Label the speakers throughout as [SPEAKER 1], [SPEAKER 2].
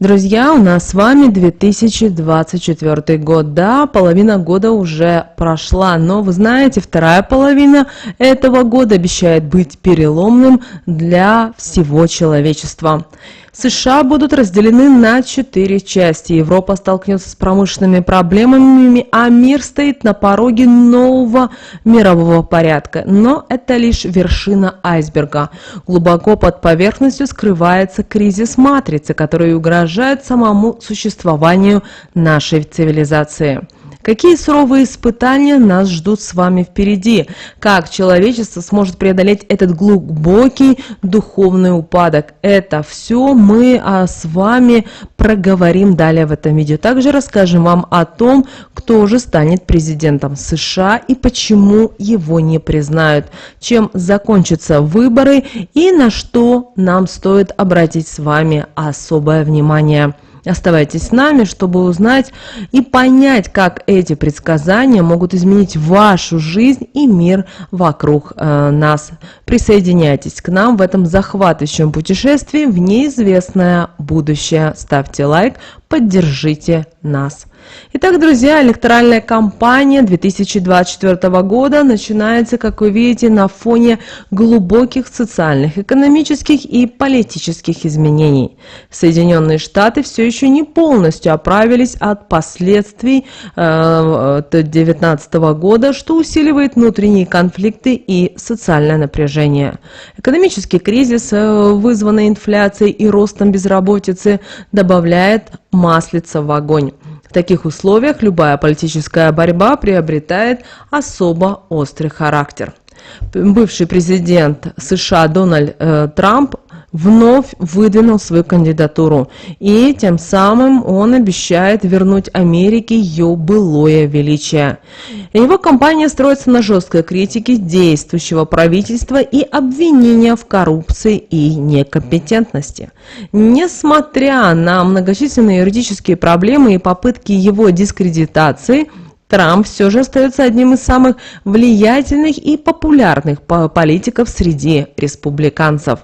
[SPEAKER 1] Друзья, у нас с вами 2024 год. Да, половина года уже прошла, но вы знаете, вторая половина этого года обещает быть переломным для всего человечества. США будут разделены на 4 части. Европа столкнется с промышленными проблемами, а мир стоит на пороге нового мирового порядка. Но это лишь вершина айсберга. Глубоко под поверхностью скрывается кризис матрицы, который угрожает самому существованию нашей цивилизации. Какие суровые испытания нас ждут с вами впереди? Как человечество сможет преодолеть этот глубокий духовный упадок? Это все мы с вами проговорим далее в этом видео. Также расскажем вам о том, кто же станет президентом США и почему его не признают, чем закончатся выборы и на что нам стоит обратить с вами особое внимание. Оставайтесь с нами, чтобы узнать и понять, как эти предсказания могут изменить вашу жизнь и мир вокруг нас. Присоединяйтесь к нам в этом захватывающем путешествии в неизвестное будущее. Ставьте лайк, поддержите нас. Итак, друзья, электоральная кампания 2024 года начинается, как вы видите, на фоне глубоких социальных, экономических и политических изменений. Соединенные Штаты все еще не полностью оправились от последствий 2019 года, что усиливает внутренние конфликты и социальное напряжение. Экономический кризис, вызванный инфляцией и ростом безработицы, добавляет маслица в огонь. В таких условиях любая политическая борьба приобретает особо острый характер. Бывший президент США Дональд Трамп вновь выдвинул свою кандидатуру, и тем самым он обещает вернуть Америке ее былое величие. Его кампания строится на жесткой критике действующего правительства и обвинения в коррупции и некомпетентности. Несмотря на многочисленные юридические проблемы и попытки его дискредитации, Трамп все же остается одним из самых влиятельных и популярных политиков среди республиканцев.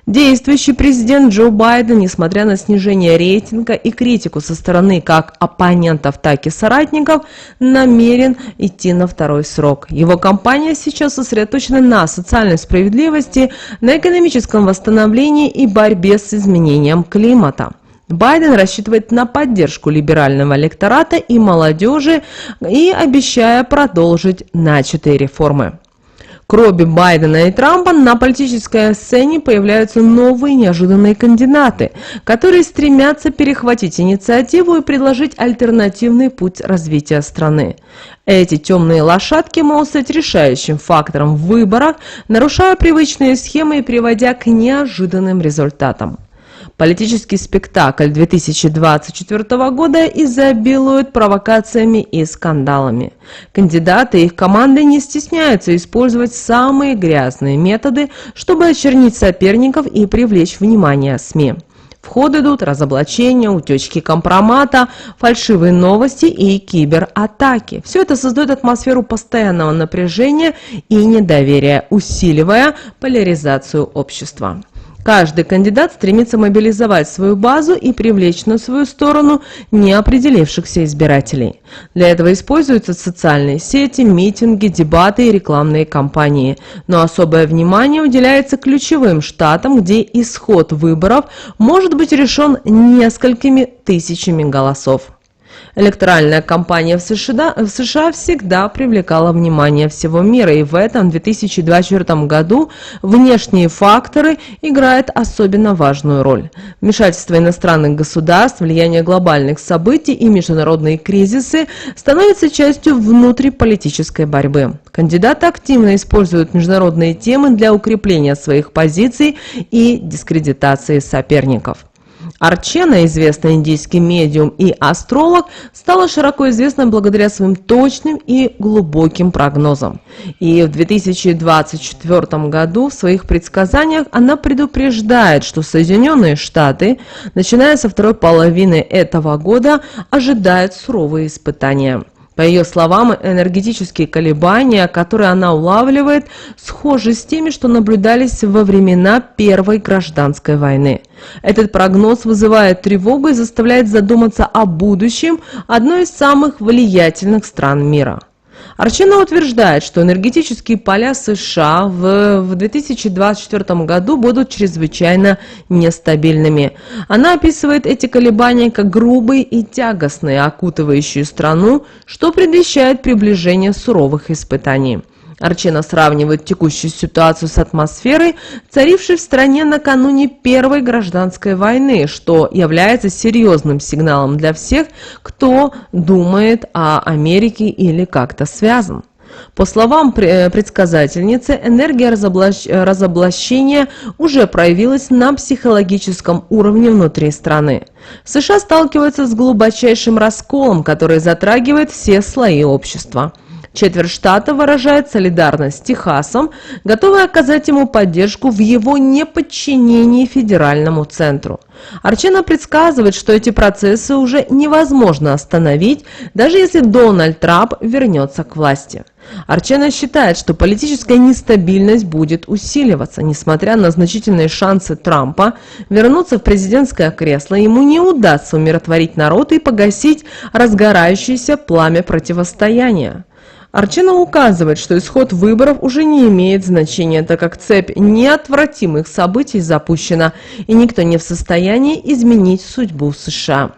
[SPEAKER 1] Действующий президент Джо Байден, несмотря на снижение рейтинга и критику со стороны как оппонентов, так и соратников, намерен идти на второй срок. Его кампания сейчас сосредоточена на социальной справедливости, на экономическом восстановлении и борьбе с изменением климата. Байден рассчитывает на поддержку либерального электората и молодежи и обещая продолжить начатые реформы. К роби Байдена и Трампа на политической сцене появляются новые неожиданные кандидаты, которые стремятся перехватить инициативу и предложить альтернативный путь развития страны. Эти темные лошадки могут стать решающим фактором в выборах, нарушая привычные схемы и приводя к неожиданным результатам. Политический спектакль 2024 года изобилует провокациями и скандалами. Кандидаты и их команды не стесняются использовать самые грязные методы, чтобы очернить соперников и привлечь внимание СМИ. В ход идут разоблачения, утечки компромата, фальшивые новости и кибератаки. Все это создает атмосферу постоянного напряжения и недоверия, усиливая поляризацию общества. Каждый кандидат стремится мобилизовать свою базу и привлечь на свою сторону неопределившихся избирателей. Для этого используются социальные сети, митинги, дебаты и рекламные кампании. Но особое внимание уделяется ключевым штатам, где исход выборов может быть решен несколькими тысячами голосов. Электоральная кампания в США всегда привлекала внимание всего мира, и в этом 2024 году внешние факторы играют особенно важную роль. Вмешательство иностранных государств, влияние глобальных событий и международные кризисы становятся частью внутриполитической борьбы. Кандидаты активно используют международные темы для укрепления своих позиций и дискредитации соперников. Арчена, известный индийский медиум и астролог, стала широко известна благодаря своим точным и глубоким прогнозам. И в 2024 году в своих предсказаниях она предупреждает, что Соединенные Штаты, начиная со второй половины этого года, ожидают суровые испытания. По ее словам, энергетические колебания, которые она улавливает, схожи с теми, что наблюдались во времена Первой гражданской войны. Этот прогноз вызывает тревогу и заставляет задуматься о будущем одной из самых влиятельных стран мира. Арчена утверждает, что энергетические поля США в 2024 году будут чрезвычайно нестабильными. Она описывает эти колебания как грубые и тягостные, окутывающие страну, что предвещает приближение суровых испытаний. Арчена сравнивает текущую ситуацию с атмосферой, царившей в стране накануне Первой гражданской войны, что является серьезным сигналом для всех, кто думает о Америке или как-то связан. По словам предсказательницы, энергия разоблачения уже проявилась на психологическом уровне внутри страны. США сталкиваются с глубочайшим расколом, который затрагивает все слои общества. Четверть штата выражает солидарность с Техасом, готовая оказать ему поддержку в его неподчинении федеральному центру. Арчена предсказывает, что эти процессы уже невозможно остановить, даже если Дональд Трамп вернется к власти. Арчена считает, что политическая нестабильность будет усиливаться. Несмотря на значительные шансы Трампа вернуться в президентское кресло, ему не удастся умиротворить народ и погасить разгорающееся пламя противостояния. Арчена указывает, что исход выборов уже не имеет значения, так как цепь неотвратимых событий запущена, и никто не в состоянии изменить судьбу США.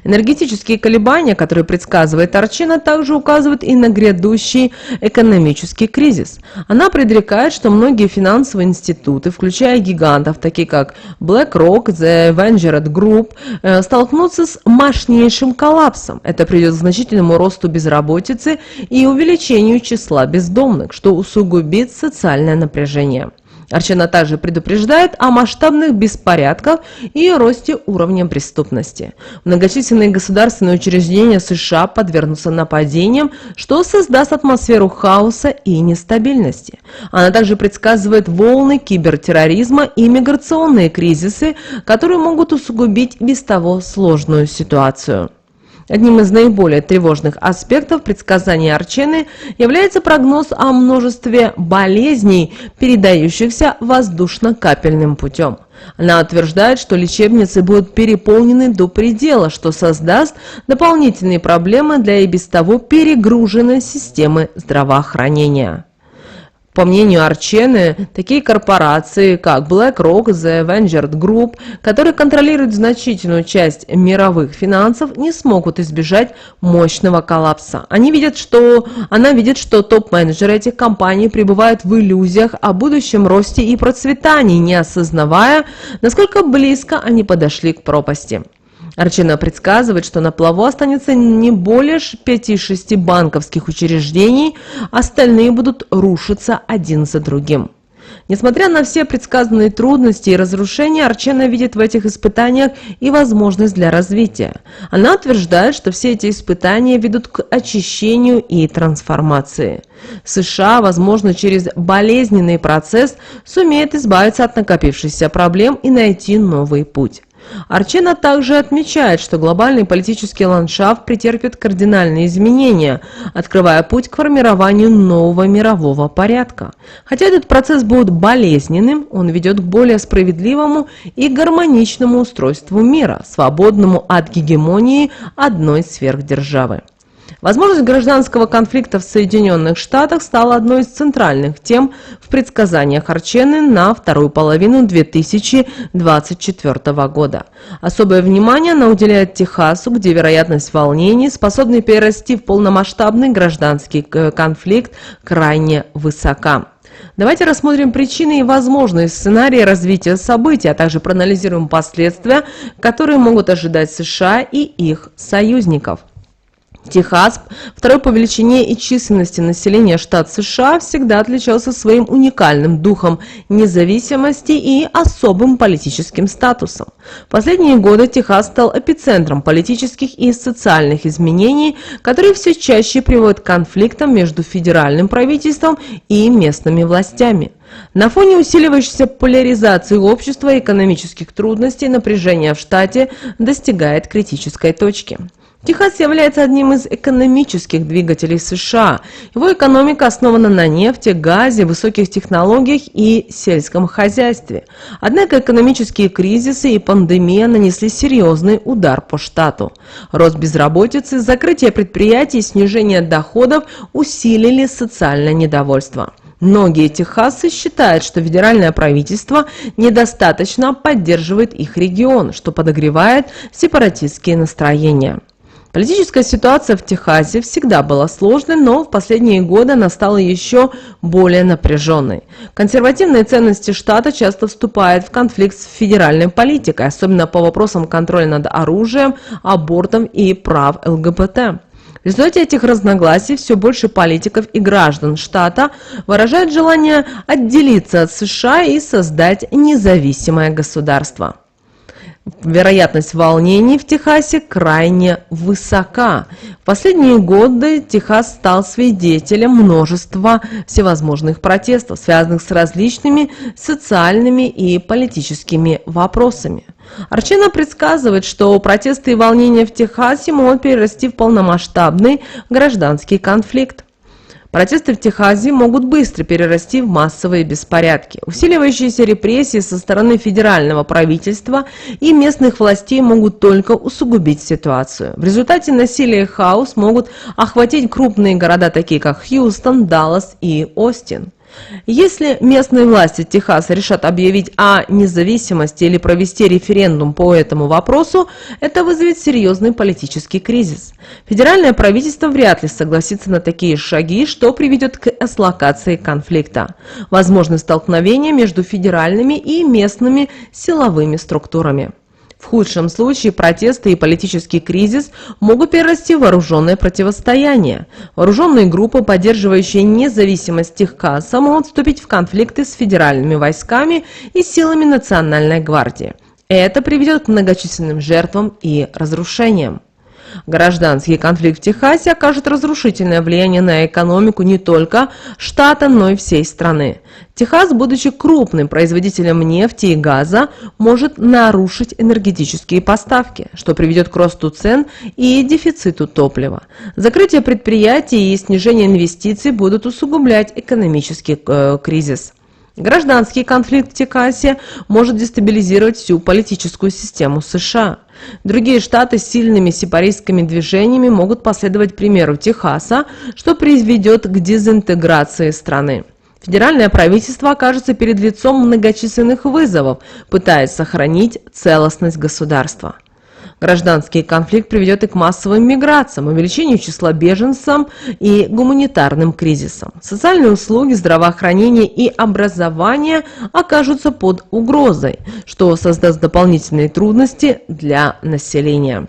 [SPEAKER 1] Энергетические колебания, которые предсказывает Арчена, также указывают и на грядущий экономический кризис. Она предрекает, что многие финансовые институты, включая гигантов, такие как BlackRock, The Vanguard Group, столкнутся с мощнейшим коллапсом. Это приведет к значительному росту безработицы и увеличению числа бездомных, что усугубит социальное напряжение. Арчена также предупреждает о масштабных беспорядках и росте уровня преступности. Многочисленные государственные учреждения США подвергнутся нападениям, что создаст атмосферу хаоса и нестабильности. Она также предсказывает волны кибертерроризма и миграционные кризисы, которые могут усугубить без того сложную ситуацию. Одним из наиболее тревожных аспектов предсказания Арчены является прогноз о множестве болезней, передающихся воздушно-капельным путем. Она утверждает, что лечебницы будут переполнены до предела, что создаст дополнительные проблемы для и без того перегруженной системы здравоохранения. По мнению Арчены, такие корпорации, как BlackRock, The Vanguard Group, которые контролируют значительную часть мировых финансов, не смогут избежать мощного коллапса. Она видит, что топ-менеджеры этих компаний пребывают в иллюзиях о будущем росте и процветании, не осознавая, насколько близко они подошли к пропасти. Арчена предсказывает, что на плаву останется не более 5-6 банковских учреждений, остальные будут рушиться один за другим. Несмотря на все предсказанные трудности и разрушения, Арчена видит в этих испытаниях и возможность для развития. Она утверждает, что все эти испытания ведут к очищению и трансформации. США, возможно, через болезненный процесс сумеет избавиться от накопившихся проблем и найти новый путь. Арчена также отмечает, что глобальный политический ландшафт претерпит кардинальные изменения, открывая путь к формированию нового мирового порядка. Хотя этот процесс будет болезненным, он ведет к более справедливому и гармоничному устройству мира, свободному от гегемонии одной сверхдержавы. Возможность гражданского конфликта в Соединенных Штатах стала одной из центральных тем в предсказаниях Арчены на вторую половину 2024 года. Особое внимание она уделяет Техасу, где вероятность волнений, способной перерасти в полномасштабный гражданский конфликт, крайне высока. Давайте рассмотрим причины и возможные сценарии развития событий, а также проанализируем последствия, которые могут ожидать США и их союзников. Техас, второй по величине и численности населения штат США, всегда отличался своим уникальным духом независимости и особым политическим статусом. В последние годы Техас стал эпицентром политических и социальных изменений, которые все чаще приводят к конфликтам между федеральным правительством и местными властями. На фоне усиливающейся поляризации общества и экономических трудностей напряжение в штате достигает критической точки. Техас является одним из экономических двигателей США. Его экономика основана на нефти, газе, высоких технологиях и сельском хозяйстве. Однако экономические кризисы и пандемия нанесли серьезный удар по штату. Рост безработицы, закрытие предприятий и снижение доходов усилили социальное недовольство. Многие техасцы считают, что федеральное правительство недостаточно поддерживает их регион, что подогревает сепаратистские настроения. Политическая ситуация в Техасе всегда была сложной, но в последние годы она стала еще более напряженной. Консервативные ценности штата часто вступают в конфликт с федеральной политикой, особенно по вопросам контроля над оружием, абортом и прав ЛГБТ. В результате этих разногласий все больше политиков и граждан штата выражают желание отделиться от США и создать независимое государство. Вероятность волнений в Техасе крайне высока. В последние годы Техас стал свидетелем множества всевозможных протестов, связанных с различными социальными и политическими вопросами. Арчена предсказывает, что протесты и волнения в Техасе могут перерасти в полномасштабный гражданский конфликт. Протесты в Техасе могут быстро перерасти в массовые беспорядки. Усиливающиеся репрессии со стороны федерального правительства и местных властей могут только усугубить ситуацию. В результате насилие и хаос могут охватить крупные города, такие как Хьюстон, Даллас и Остин. Если местные власти Техаса решат объявить о независимости или провести референдум по этому вопросу, это вызовет серьезный политический кризис. Федеральное правительство вряд ли согласится на такие шаги, что приведет к эскалации конфликта. Возможны столкновения между федеральными и местными силовыми структурами. В худшем случае протесты и политический кризис могут перерасти в вооруженное противостояние. Вооруженные группы, поддерживающие независимость Техаса, могут вступить в конфликты с федеральными войсками и силами Национальной гвардии. Это приведет к многочисленным жертвам и разрушениям. Гражданский конфликт в Техасе окажет разрушительное влияние на экономику не только штата, но и всей страны. Техас, будучи крупным производителем нефти и газа, может нарушить энергетические поставки, что приведет к росту цен и дефициту топлива. Закрытие предприятий и снижение инвестиций будут усугублять экономический кризис. Гражданский конфликт в Техасе может дестабилизировать всю политическую систему США. Другие штаты с сильными сепаратистскими движениями могут последовать примеру Техаса, что приведет к дезинтеграции страны. Федеральное правительство окажется перед лицом многочисленных вызовов, пытаясь сохранить целостность государства. Гражданский конфликт приведет и к массовым миграциям, увеличению числа беженцев и гуманитарным кризисам. Социальные услуги, здравоохранение и образование окажутся под угрозой, что создаст дополнительные трудности для населения.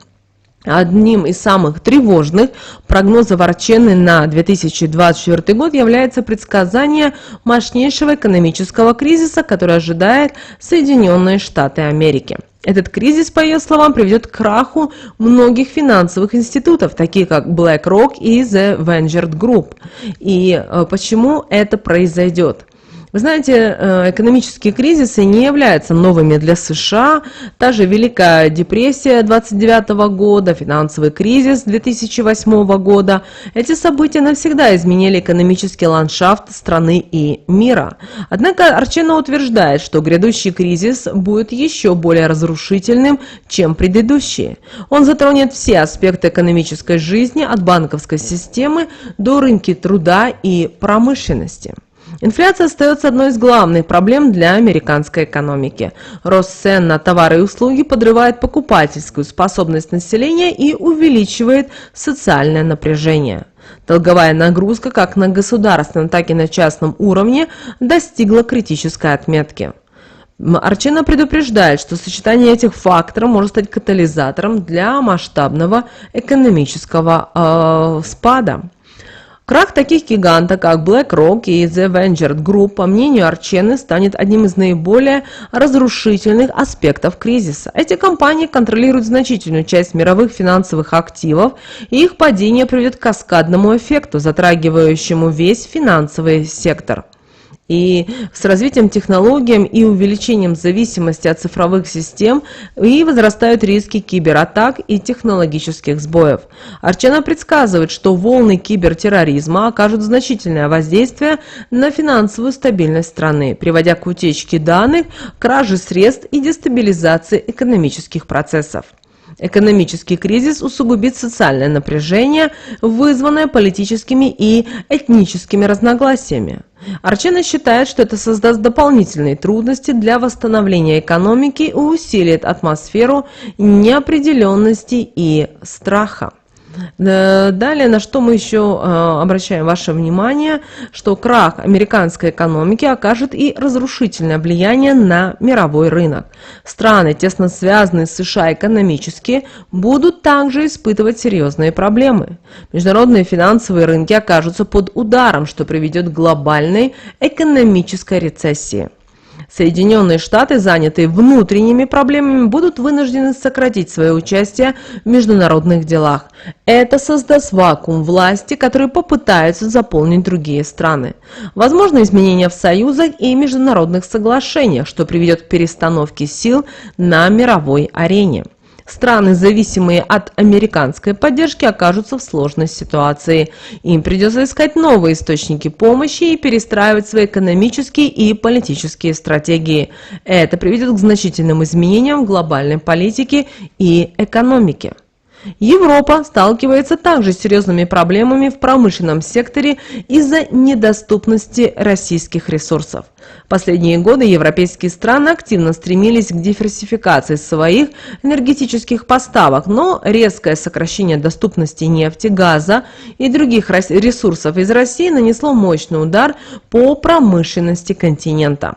[SPEAKER 1] Одним из самых тревожных прогнозов Арчены на 2024 год является предсказание мощнейшего экономического кризиса, который ожидает Соединенные Штаты Америки. Этот кризис, по ее словам, приведет к краху многих финансовых институтов, таких как BlackRock и The Vanguard Group. И почему это произойдет? Вы знаете, экономические кризисы не являются новыми для США. Та же Великая депрессия 1929 года, финансовый кризис 2008 года. Эти события навсегда изменили экономический ландшафт страны и мира. Однако Арчена утверждает, что грядущий кризис будет еще более разрушительным, чем предыдущие. Он затронет все аспекты экономической жизни, от банковской системы до рынка труда и промышленности. Инфляция остается одной из главных проблем для американской экономики. Рост цен на товары и услуги подрывает покупательскую способность населения и увеличивает социальное напряжение. Долговая нагрузка как на государственном, так и на частном уровне достигла критической отметки. Арчена предупреждает, что сочетание этих факторов может стать катализатором для масштабного экономического спада. Крах таких гигантов, как BlackRock и The Vanguard Group, по мнению Арчены, станет одним из наиболее разрушительных аспектов кризиса. Эти компании контролируют значительную часть мировых финансовых активов, и их падение приведет к каскадному эффекту, затрагивающему весь финансовый сектор. И с развитием технологий и увеличением зависимости от цифровых систем и возрастают риски кибератак и технологических сбоев. Арчана предсказывает, что волны кибертерроризма окажут значительное воздействие на финансовую стабильность страны, приводя к утечке данных, краже средств и дестабилизации экономических процессов. Экономический кризис усугубит социальное напряжение, вызванное политическими и этническими разногласиями. Арчана считает, что это создаст дополнительные трудности для восстановления экономики и усилит атмосферу неопределенности и страха. Далее, на что мы еще обращаем ваше внимание, что крах американской экономики окажет и разрушительное влияние на мировой рынок. Страны, тесно связанные с США экономически, будут также испытывать серьезные проблемы. Международные финансовые рынки окажутся под ударом, что приведет к глобальной экономической рецессии. Соединенные Штаты, занятые внутренними проблемами, будут вынуждены сократить свое участие в международных делах. Это создаст вакуум власти, который попытаются заполнить другие страны. Возможно изменения в союзах и международных соглашениях, что приведет к перестановке сил на мировой арене. Страны, зависимые от американской поддержки, окажутся в сложной ситуации. Им придется искать новые источники помощи и перестраивать свои экономические и политические стратегии. Это приведет к значительным изменениям в глобальной политике и экономике. Европа сталкивается также с серьезными проблемами в промышленном секторе из-за недоступности российских ресурсов. В последние годы европейские страны активно стремились к диверсификации своих энергетических поставок, но резкое сокращение доступности нефти, газа и других ресурсов из России нанесло мощный удар по промышленности континента.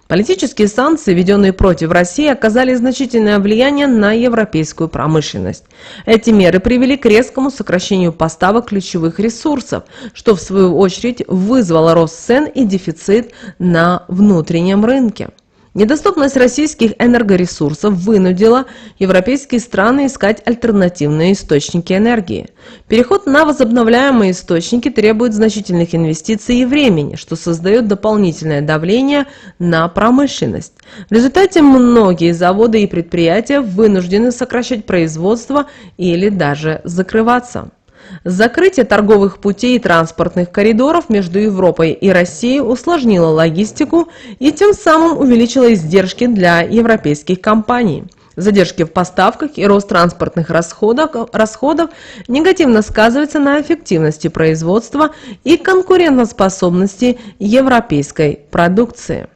[SPEAKER 1] Политические санкции, введенные против России, оказали значительное влияние на европейскую промышленность. Эти меры привели к резкому сокращению поставок ключевых ресурсов, что в свою очередь вызвало рост цен и дефицит на внутреннем рынке. Недоступность российских энергоресурсов вынудила европейские страны искать альтернативные источники энергии. Переход на возобновляемые источники требует значительных инвестиций и времени, что создает дополнительное давление на промышленность. В результате многие заводы и предприятия вынуждены сокращать производство или даже закрываться. Закрытие торговых путей и транспортных коридоров между Европой и Россией усложнило логистику и тем самым увеличило издержки для европейских компаний. Задержки в поставках и рост транспортных расходов негативно сказываются на эффективности производства и конкурентоспособности европейской продукции.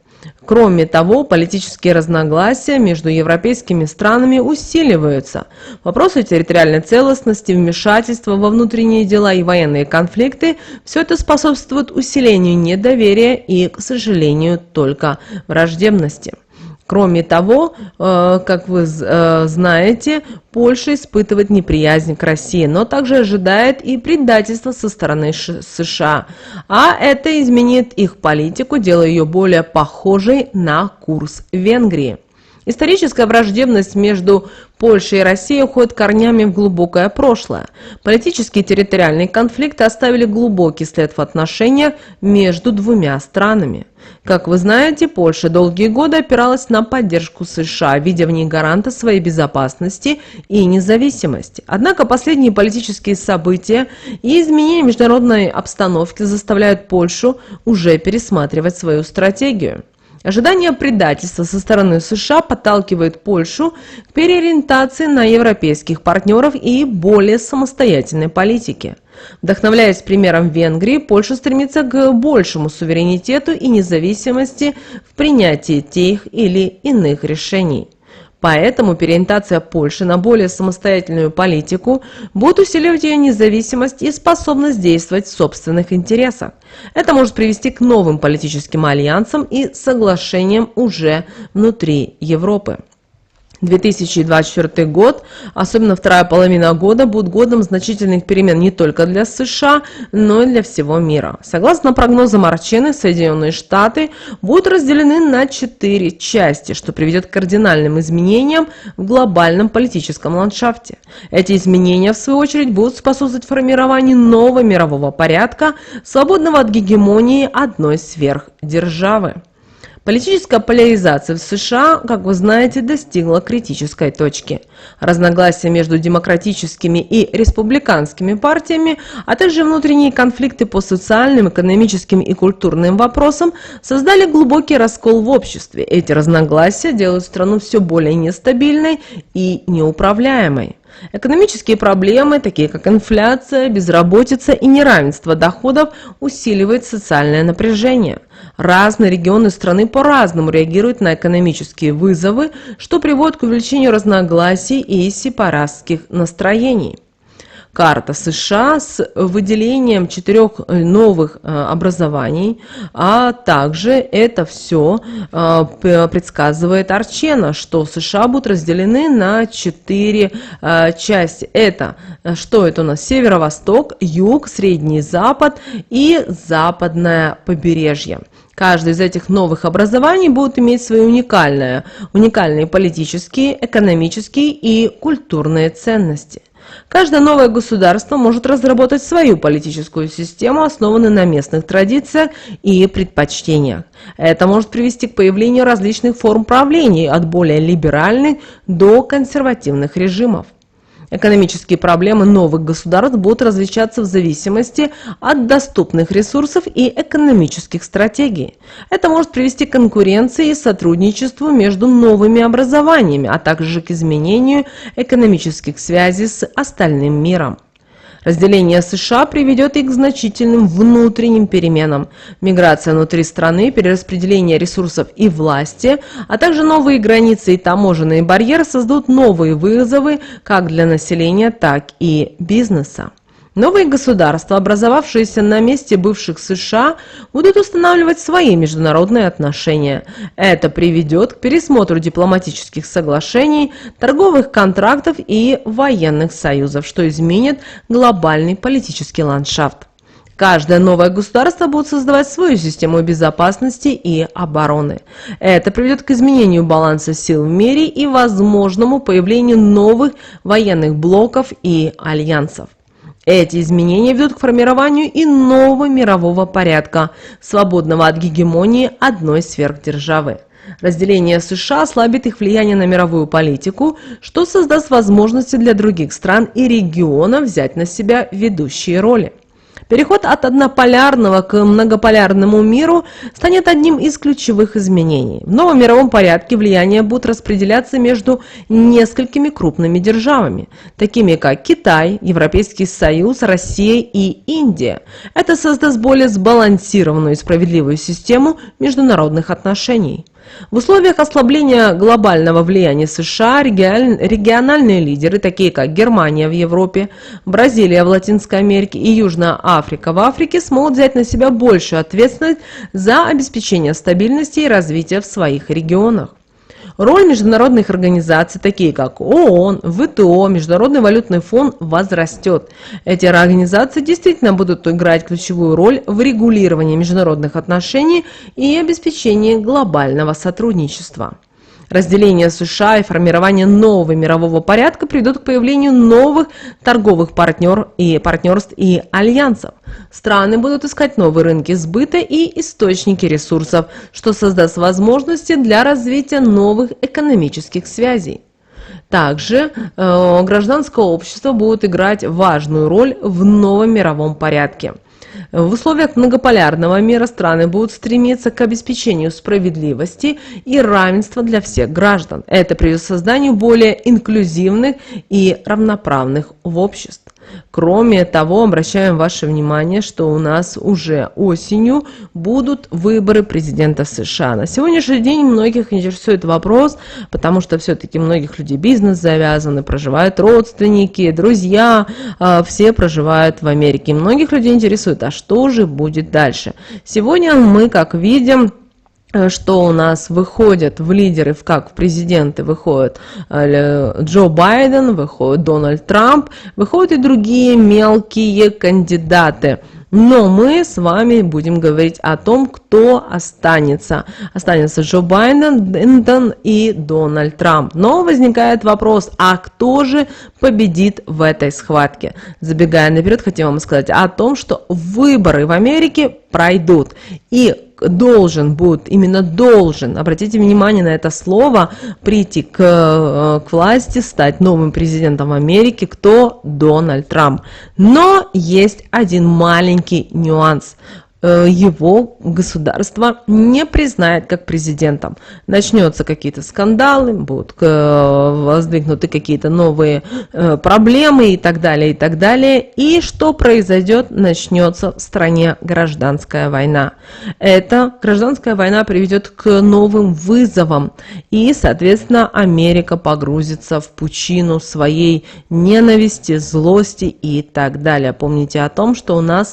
[SPEAKER 1] Кроме того, политические разногласия между европейскими странами усиливаются. Вопросы территориальной целостности, вмешательства во внутренние дела и военные конфликты – все это способствует усилению недоверия и, к сожалению, только враждебности. Кроме того, как вы знаете, Польша испытывает неприязнь к России, но также ожидает и предательства со стороны США. А это изменит их политику, делая ее более похожей на курс Венгрии. Историческая враждебность между Польшей и Россией уходит корнями в глубокое прошлое. Политические и территориальные конфликты оставили глубокий след в отношениях между двумя странами. Как вы знаете, Польша долгие годы опиралась на поддержку США, видя в ней гаранта своей безопасности и независимости. Однако последние политические события и изменения международной обстановки заставляют Польшу уже пересматривать свою стратегию. Ожидание предательства со стороны США подталкивает Польшу к переориентации на европейских партнеров и более самостоятельной политике. Вдохновляясь примером Венгрии, Польша стремится к большему суверенитету и независимости в принятии тех или иных решений. Поэтому переориентация Польши на более самостоятельную политику будет усиливать ее независимость и способность действовать в собственных интересах. Это может привести к новым политическим альянсам и соглашениям уже внутри Европы. 2024 год, особенно вторая половина года, будет годом значительных перемен не только для США, но и для всего мира. Согласно прогнозам Арчены, Соединенные Штаты будут разделены на 4 части, что приведет к кардинальным изменениям в глобальном политическом ландшафте. Эти изменения, в свою очередь, будут способствовать формированию нового мирового порядка, свободного от гегемонии одной сверхдержавы. Политическая поляризация в США, как вы знаете, достигла критической точки. Разногласия между демократическими и республиканскими партиями, а также внутренние конфликты по социальным, экономическим и культурным вопросам создали глубокий раскол в обществе. Эти разногласия делают страну все более нестабильной и неуправляемой. Экономические проблемы, такие как инфляция, безработица и неравенство доходов, усиливают социальное напряжение. Разные регионы страны по-разному реагируют на экономические вызовы, что приводит к увеличению разногласий и сепаратских настроений. Карта США с выделением 4 новых образований, а также это все предсказывает Арчена, что США будут разделены на 4 части. Что это у нас? Северо-восток, юг, средний запад и западное побережье. Каждый из этих новых образований будет иметь свои уникальные политические, экономические и культурные ценности. Каждое новое государство может разработать свою политическую систему, основанную на местных традициях и предпочтениях. Это может привести к появлению различных форм правления, от более либеральных до консервативных режимов. Экономические проблемы новых государств будут различаться в зависимости от доступных ресурсов и экономических стратегий. Это может привести к конкуренции и сотрудничеству между новыми образованиями, а также к изменению экономических связей с остальным миром. Разделение США приведет и к значительным внутренним переменам. Миграция внутри страны, перераспределение ресурсов и власти, а также новые границы и таможенные барьеры создадут новые вызовы как для населения, так и бизнеса. Новые государства, образовавшиеся на месте бывших США, будут устанавливать свои международные отношения. Это приведет к пересмотру дипломатических соглашений, торговых контрактов и военных союзов, что изменит глобальный политический ландшафт. Каждое новое государство будет создавать свою систему безопасности и обороны. Это приведет к изменению баланса сил в мире и возможному появлению новых военных блоков и альянсов. Эти изменения ведут к формированию и нового мирового порядка, свободного от гегемонии одной сверхдержавы. Разделение США ослабит их влияние на мировую политику, что создаст возможности для других стран и регионов взять на себя ведущие роли. Переход от однополярного к многополярному миру станет одним из ключевых изменений. В новом мировом порядке влияние будет распределяться между несколькими крупными державами, такими как Китай, Европейский Союз, Россия и Индия. Это создаст более сбалансированную и справедливую систему международных отношений. В условиях ослабления глобального влияния США региональные лидеры, такие как Германия в Европе, Бразилия в Латинской Америке и Южная Африка в Африке, смогут взять на себя большую ответственность за обеспечение стабильности и развития в своих регионах. Роль международных организаций, такие как ООН, ВТО, Международный валютный фонд, возрастет. Эти организации действительно будут играть ключевую роль в регулировании международных отношений и обеспечении глобального сотрудничества. Разделение США и формирование нового мирового порядка приведут к появлению новых торговых партнерств и альянсов. Страны будут искать новые рынки сбыта и источники ресурсов, что создаст возможности для развития новых экономических связей. Также гражданское общество будет играть важную роль в новом мировом порядке. В условиях многополярного мира страны будут стремиться к обеспечению справедливости и равенства для всех граждан. Это приведет к созданию более инклюзивных и равноправных обществ. Кроме того, обращаем ваше внимание, что у нас уже осенью будут выборы президента США. На сегодняшний день многих интересует вопрос, потому что все-таки многих людей бизнес завязан, проживают родственники, друзья, все проживают в Америке. Многих людей интересует, а что же будет дальше? Сегодня мы, как видим, что у нас выходят в лидеры, как в президенты выходит Джо Байден, выходит Дональд Трамп, выходят и другие мелкие кандидаты. Но мы с вами будем говорить о том, кто останется. Останется Джо Байден и Дональд Трамп. Но возникает вопрос, а кто же победит в этой схватке? Забегая наперед, хотим вам сказать о том, что выборы в Америке пройдут. И именно должен, обратите внимание на это слово, прийти к власти, стать новым президентом Америки, кто? Дональд Трамп. Но есть один маленький нюанс. Его государство не признает как президентом. Начнутся какие-то скандалы, будут воздвигнуты какие-то новые проблемы и так далее, и так далее. И что произойдет? Начнется в стране гражданская война. Эта гражданская война приведет к новым вызовам. И, соответственно, Америка погрузится в пучину своей ненависти, злости и так далее. Помните о том, что мы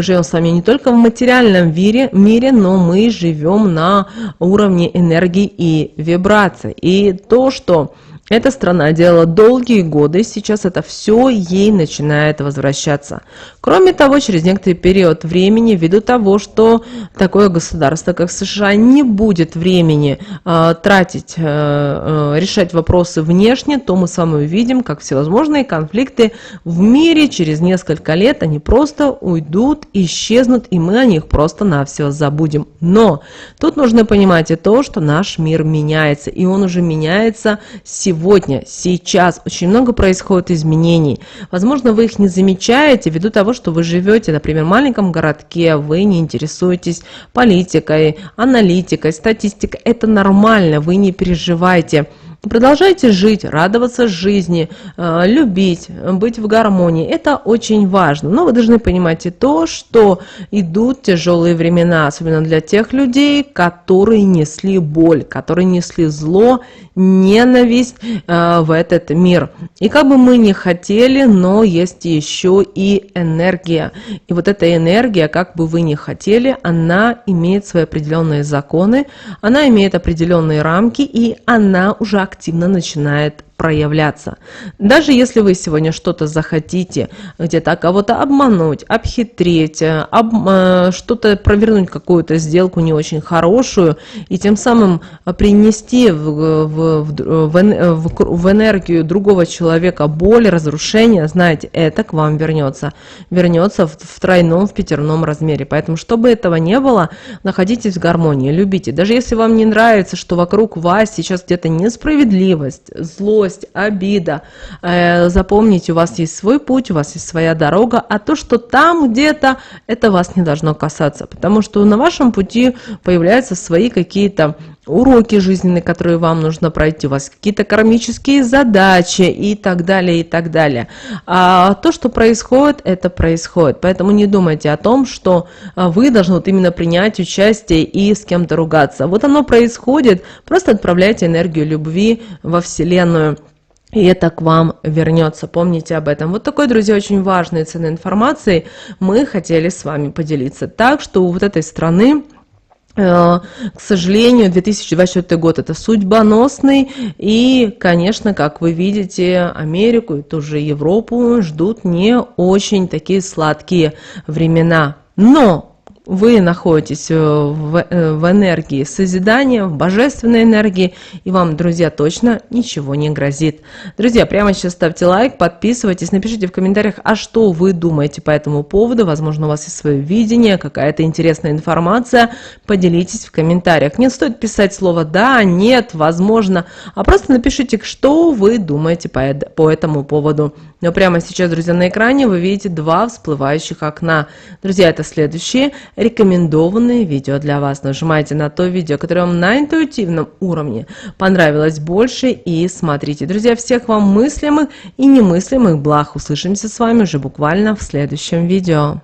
[SPEAKER 1] живем с вами не только в материальном мире, но мы живем на уровне энергии и вибраций. И то, что эта страна делала долгие годы, сейчас это все ей начинает возвращаться. Кроме того, через некоторый период времени, ввиду того, что такое государство, как США, не будет времени тратить, решать вопросы внешне, то мы с вами увидим, как всевозможные конфликты в мире через несколько лет, они просто уйдут, исчезнут, и мы о них просто-навсего забудем. Но тут нужно понимать и то, что наш мир меняется, и он уже меняется сегодня, сейчас. Очень много происходит изменений. Возможно, вы их не замечаете ввиду того, что вы живете, например, в маленьком городке, вы не интересуетесь политикой, аналитикой, статистикой. Это нормально, вы не переживайте. Продолжайте жить, радоваться жизни, любить, быть в гармонии. Это очень важно. Но вы должны понимать и то, что идут тяжелые времена, особенно для тех людей, которые несли боль, которые несли зло, ненависть в этот мир. И как бы мы ни хотели, но есть еще и энергия. И вот эта энергия, как бы вы ни хотели, она имеет свои определенные законы, она имеет определенные рамки, и она уже активно начинает проявляться. Даже если вы сегодня что-то захотите, где-то кого-то обмануть, обхитрить, что-то провернуть, какую-то сделку не очень хорошую, и тем самым принести в энергию другого человека боль, разрушение, знаете, это к вам вернется. Вернется в тройном, в пятерном размере. Поэтому, чтобы этого не было, находитесь в гармонии, любите. Даже если вам не нравится, что вокруг вас сейчас где-то несправедливость, злость, обида. Запомните, у вас есть свой путь, у вас есть своя дорога, а то, что там где-то, это вас не должно касаться, потому что на вашем пути появляются свои какие-то уроки жизненные, которые вам нужно пройти, у вас какие-то кармические задачи и так далее, и так далее. А то, что происходит, это происходит. Поэтому не думайте о том, что вы должны вот именно принять участие и с кем-то ругаться. Вот оно происходит, просто отправляйте энергию любви во Вселенную, и это к вам вернется. Помните об этом. Вот такой, друзья, очень важной и ценной информацией мы хотели с вами поделиться. Так что у вот этой страны, к сожалению, 2024 год это судьбоносный, и, конечно, как вы видите, Америку и ту же Европу ждут не очень такие сладкие времена. Но вы находитесь в энергии созидания, в божественной энергии, и вам, друзья, точно ничего не грозит. Друзья, прямо сейчас ставьте лайк, подписывайтесь, напишите в комментариях, а что вы думаете по этому поводу. Возможно, у вас есть свое видение, какая-то интересная информация. Поделитесь в комментариях. Не стоит писать слово «да», «нет», «возможно», а просто напишите, что вы думаете по этому поводу. Но прямо сейчас, друзья, на экране вы видите два всплывающих окна. Друзья, это следующие рекомендованные видео для вас. Нажимайте на то видео, которое вам на интуитивном уровне понравилось больше, и смотрите. Друзья, всех вам мыслимых и немыслимых благ. Услышимся с вами уже буквально в следующем видео.